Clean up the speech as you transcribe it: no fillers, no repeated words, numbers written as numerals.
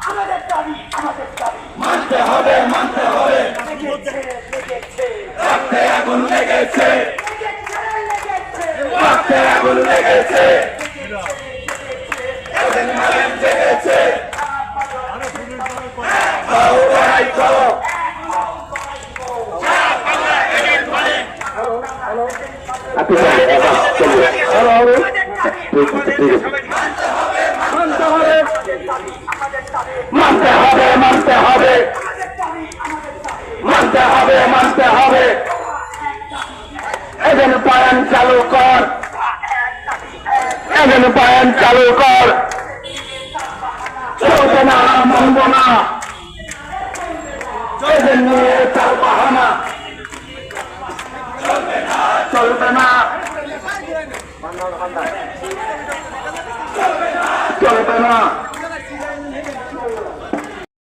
আমাদের দাবি মানতে হবে রক্তে আগুন লেগেছে রক্তে আগুন লেগেছে এদের মালেন জেগেছে লড়াই করো মানতে হবে এদের পায়ন চালু কর চলবে না মানব না এদের নিয়ে তার বাহানা চলবে না চলবে না